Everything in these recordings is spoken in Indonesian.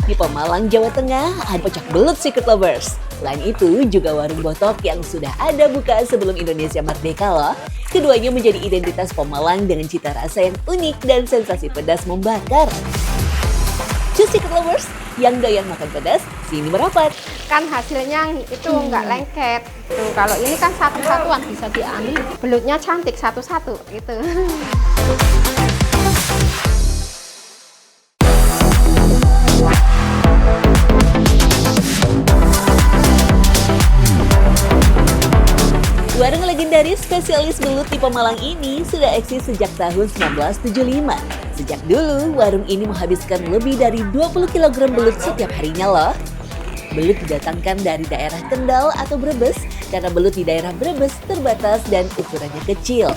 Di Pemalang, Jawa Tengah, ada pecak belut Secret Lovers. Selain itu, juga warung botok yang sudah ada buka sebelum Indonesia merdeka loh. Keduanya menjadi identitas Pemalang dengan cita rasa yang unik dan sensasi pedas membakar. Cus Secret Lovers yang doyan makan pedas, sini merapat. Kan hasilnya itu nggak lengket. Tuh, kalau ini kan satu-satuan bisa diambil. Belutnya cantik satu-satu gitu. Warung legendaris spesialis belut di Pemalang ini sudah eksis sejak tahun 1975. Sejak dulu, warung ini menghabiskan lebih dari 20 kg belut setiap harinya loh. Belut didatangkan dari daerah Kendal atau Brebes karena belut di daerah Brebes terbatas dan ukurannya kecil.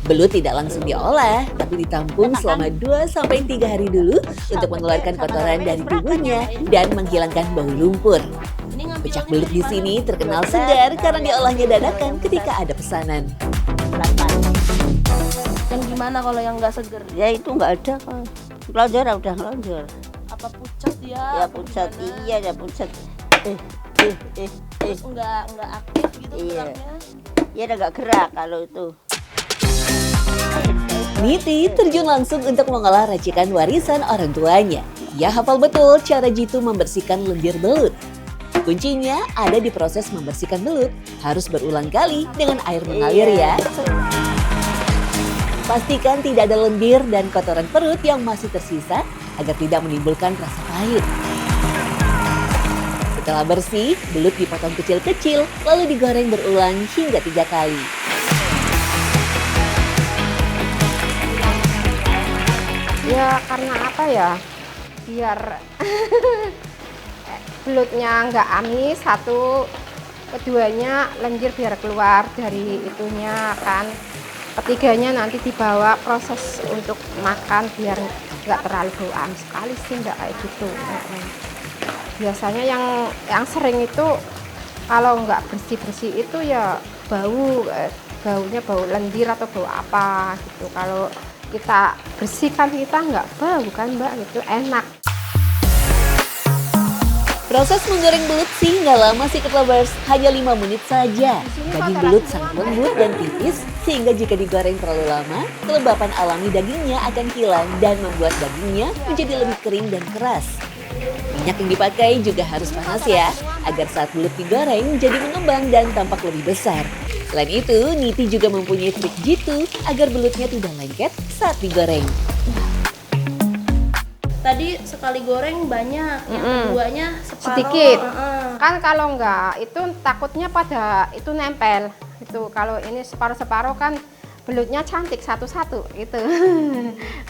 Belut tidak langsung diolah, tapi ditampung selama 2-3 hari dulu untuk mengeluarkan kotoran dari tubuhnya dan menghilangkan bau lumpur. Pecak belut di sini terkenal segar karena diolahnya dadakan ketika ada pesanan. Dan gimana kalau yang nggak seger? Ya itu nggak ada kan. Ngelonjor udah ngelonjor. Apa pucat dia? Ya pucat, iya ya pucat. Terus nggak aktif gitu Iya. geraknya? Ya udah nggak gerak kalau itu. Niti terjun langsung untuk mengolah racikan warisan orang tuanya. Ia hafal betul cara jitu membersihkan lendir belut. Kuncinya ada di proses membersihkan belut, harus berulang kali dengan air mengalir ya. Pastikan tidak ada lendir dan kotoran perut yang masih tersisa agar tidak menimbulkan rasa pahit. Setelah bersih, belut dipotong kecil-kecil lalu digoreng berulang hingga 3 kali. Ya karena apa ya? Biar belutnya nggak amis, satu. Keduanya lendir biar keluar dari itunya kan. Ketiganya nanti dibawa proses untuk makan biar nggak terlalu bau amis sekali sih, nggak kayak gitu. Biasanya yang sering itu kalau nggak bersih-bersih itu ya baunya bau lendir atau bau apa gitu. Kalau kita bersihkan kita nggak bau kan Mbak, gitu enak. Proses menggoreng belut sih nggak lama Secret Lovers, hanya 5 menit saja. Daging belut sangat lembut dan tipis, sehingga jika digoreng terlalu lama, kelembapan alami dagingnya akan hilang dan membuat dagingnya menjadi lebih kering dan keras. Minyak yang dipakai juga harus panas ya, agar saat belut digoreng jadi mengembang dan tampak lebih besar. Selain itu, Niti juga mempunyai trik jitu agar belutnya tidak lengket saat digoreng. Tadi sekali goreng banyak, yang keduanya separuh. Sedikit. Kan kalau enggak itu takutnya pada itu nempel. Itu kalau ini separuh-separuh kan belutnya cantik satu-satu gitu.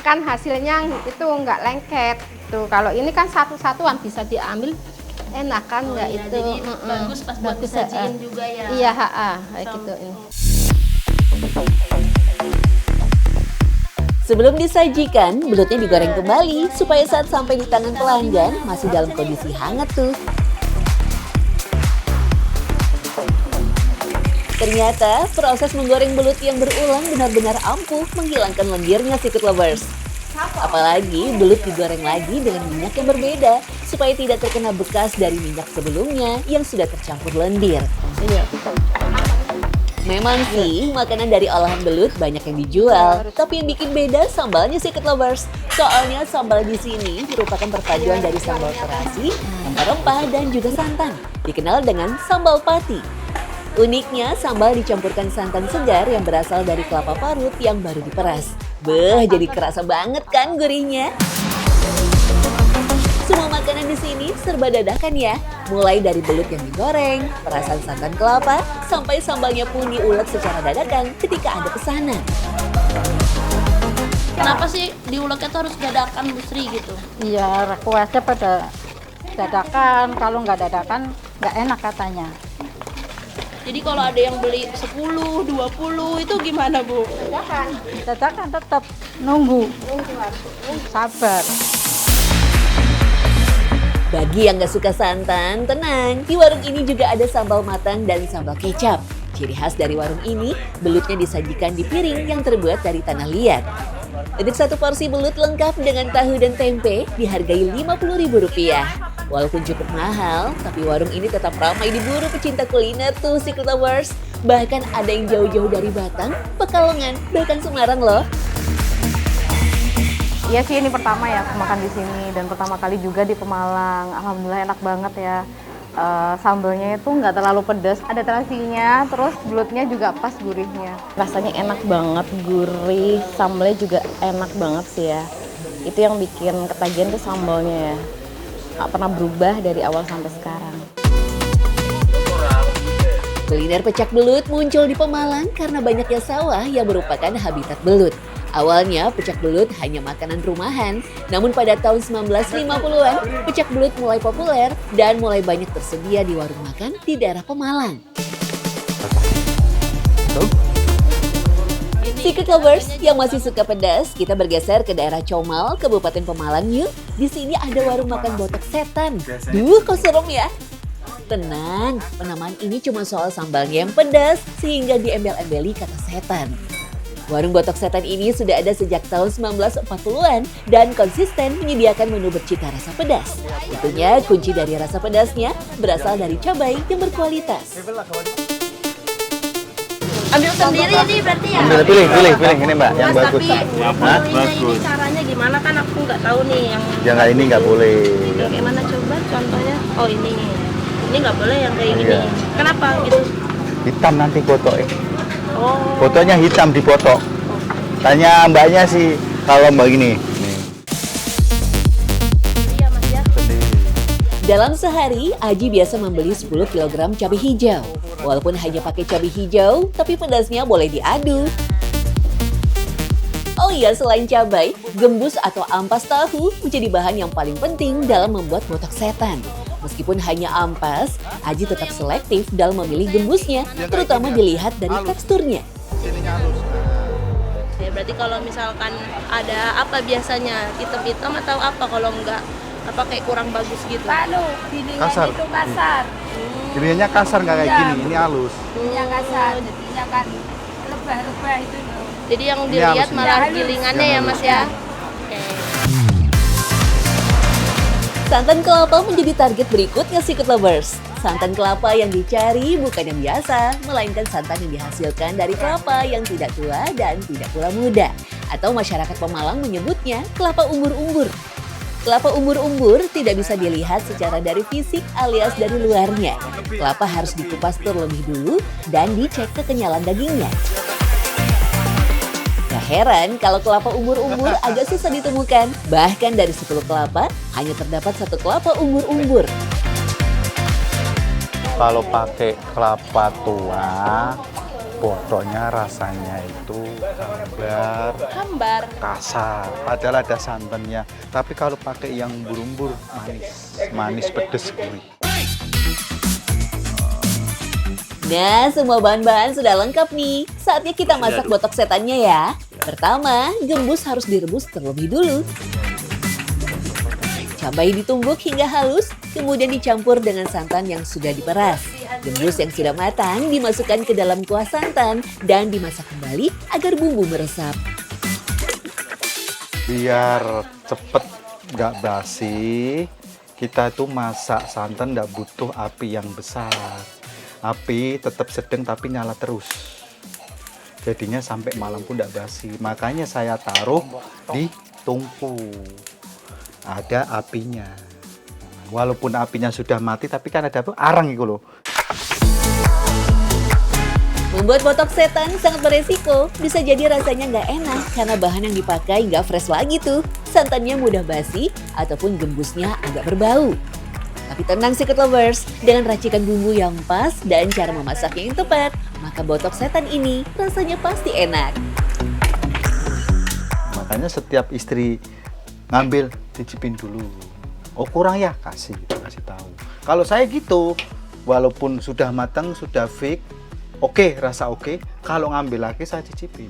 Kan hasilnya itu enggak lengket. Tuh kalau ini kan satu-satuan bisa diambil, enak kan enggak Iya, itu. jadi bagus pas buat disajiin juga ya. Iya, kayak gitu ini. Sebelum disajikan, belutnya digoreng kembali supaya saat sampai di tangan pelanggan masih dalam kondisi hangat tuh. Ternyata proses menggoreng belut yang berulang benar-benar ampuh menghilangkan lendirnya Secret Lovers. Apalagi belut digoreng lagi dengan minyak yang berbeda supaya tidak terkena bekas dari minyak sebelumnya yang sudah tercampur lendir. Memang sih, makanan dari olahan belut banyak yang dijual. Tapi yang bikin beda sambalnya Secret Lovers. Soalnya sambal di sini merupakan perpaduan dari sambal terasi, rempah-rempah, dan juga santan. Dikenal dengan sambal pati. Uniknya, sambal dicampurkan santan segar yang berasal dari kelapa parut yang baru diperas. Beuh, jadi kerasa banget kan gurihnya? Semua makanan di sini serba dadakan ya. Mulai dari belut yang digoreng, perasan santan kelapa, sampai sambalnya pun diulek secara dadakan ketika ada pesanan. Kenapa sih diuleknya tuh harus dadakan Bu Sri gitu? Iya, requestnya pada dadakan. Kalau nggak dadakan, nggak enak katanya. Jadi kalau ada yang beli 10, 20 itu gimana Bu? Dadakan tetap nunggu. Sabar. Bagi yang gak suka santan, tenang. Di warung ini juga ada sambal matang dan sambal kecap. Ciri khas dari warung ini, belutnya disajikan di piring yang terbuat dari tanah liat. Untuk satu porsi belut lengkap dengan tahu dan tempe dihargai Rp50.000. Walaupun cukup mahal, tapi warung ini tetap ramai diburu pecinta kuliner tuh Secret Lovers. Bahkan ada yang jauh-jauh dari Batang, Pekalongan, bahkan Semarang loh. Iya sih, ini pertama ya aku makan di sini dan pertama kali juga di Pemalang. Alhamdulillah enak banget ya. Sambelnya itu nggak terlalu pedas, ada terasinya, terus belutnya juga pas gurihnya. Rasanya enak banget, gurih, sambelnya juga enak banget sih ya. Itu yang bikin ketagihan tuh sambelnya ya. Nggak pernah berubah dari awal sampai sekarang. Kuliner pecak belut muncul di Pemalang karena banyaknya sawah yang merupakan habitat belut. Awalnya pecak belut hanya makanan rumahan, namun pada tahun 1950-an pecak belut mulai populer dan mulai banyak tersedia di warung makan di daerah Pemalang. Secret Lovers yang masih suka pedas, kita bergeser ke daerah Comal, Kabupaten Pemalang yuk. Di sini ada warung makan botok setan. Duh, kok serem ya? Tenang, penamaan ini cuma soal sambalnya yang pedas sehingga diembel-embeli kata setan. Warung botok setan ini sudah ada sejak tahun 1940-an dan konsisten menyediakan menu bercita rasa pedas. Tentunya kunci dari rasa pedasnya berasal dari cabai yang berkualitas. Ambil sendiri nih berarti ya? Ambil, pilih ini Mbak, yang Mas, bagus. tapi ini caranya gimana kan aku nggak tahu nih yang Yang ini nggak boleh. yang kayak mana coba contohnya? Oh ini nggak boleh yang kayak gini. Iya. Kenapa gitu? Hitam nanti fotonya. Oh. Fotonya hitam dipoto. Tanya mbaknya sih kalau mbak gini. Nih. Iya Mas ya. Dalam sehari, Aji biasa membeli 10 kg cabai hijau. Walaupun hanya pakai cabai hijau, tapi pedasnya boleh diadu. Oh iya, selain cabai, gembus atau ampas tahu menjadi bahan yang paling penting dalam membuat botok setan. Meskipun hanya ampas, Aji tetap selektif dalam memilih gembusnya, terutama dilihat dari teksturnya. Ya, berarti kalau misalkan ada apa biasanya hitam-hitam atau apa kalau enggak apa kayak kurang bagus gitu. Kasar. Itu kasar, Jadinya kasar nggak kayak gini, ini halus. jadinya kasar, jadinya kan lebah-lebah itu loh. Jadi yang Ini dilihat halus, malah halus. gilingannya ya Mas ya. Oke. Santan kelapa menjadi target berikutnya Secret Lovers. Santan kelapa yang dicari bukan yang biasa, melainkan santan yang dihasilkan dari kelapa yang tidak tua dan tidak pula muda. Atau masyarakat Pemalang menyebutnya kelapa umbur-umbur. Kelapa umbur-umbur tidak bisa dilihat secara dari fisik alias dari luarnya. Kelapa harus dikupas terlebih dulu dan dicek kekenyalan dagingnya. Gak heran kalau kelapa umbur-umbur agak susah ditemukan. Bahkan dari 10 kelapa, hanya terdapat 1 kelapa umbur-umbur. Kalau pakai kelapa tua, botolnya rasanya itu Hambar. kasar. Padahal ada santannya. Tapi kalau pakai yang umbur-umbur, manis pedes gurih. Nah, semua bahan-bahan sudah lengkap nih. Saatnya kita masak botok setannya ya. Pertama, gembus harus direbus terlebih dulu. Cabai ditumbuk hingga halus, kemudian dicampur dengan santan yang sudah diperas. Gembus yang sudah matang dimasukkan ke dalam kuah santan dan dimasak kembali agar bumbu meresap. Biar cepet nggak basi, kita tuh masak santan nggak butuh api yang besar. Api tetap sedang tapi nyala terus. Jadinya sampai malam pun nggak basi. Makanya saya taruh di tungku. Ada apinya. Walaupun apinya sudah mati, tapi kan ada tuh arang gitu loh. Membuat botok setan sangat beresiko. Bisa jadi rasanya nggak enak karena bahan yang dipakai nggak fresh lagi tuh. Santannya mudah basi ataupun gembusnya agak berbau. Tapi tenang Secret Lovers, dengan racikan bumbu yang pas dan cara memasaknya yang tepat, maka botok setan ini rasanya pasti enak. Makanya setiap istri ngambil, cicipin dulu. Oh kurang ya, kasih tahu. Kalau saya gitu, walaupun sudah matang, sudah fix, oke, rasa oke. Kalau ngambil lagi saya cicipin.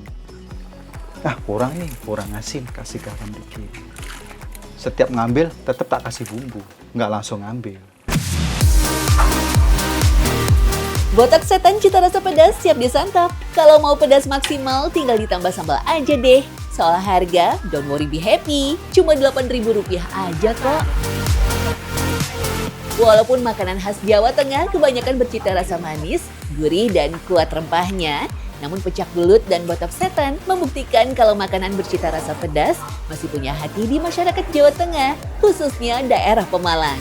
Ah kurang nih, kurang asin, kasih garam dikit. Setiap ngambil tetap tak kasih bumbu, nggak langsung ngambil. Botok setan cita rasa pedas siap disantap. Kalau mau pedas maksimal tinggal ditambah sambal aja deh. Soal harga, don't worry be happy, cuma Rp8.000 aja kok. Walaupun makanan khas Jawa Tengah kebanyakan bercita rasa manis, gurih, dan kuat rempahnya, namun pecak belut dan botok setan membuktikan kalau makanan bercita rasa pedas masih punya hati di masyarakat Jawa Tengah, khususnya daerah Pemalang.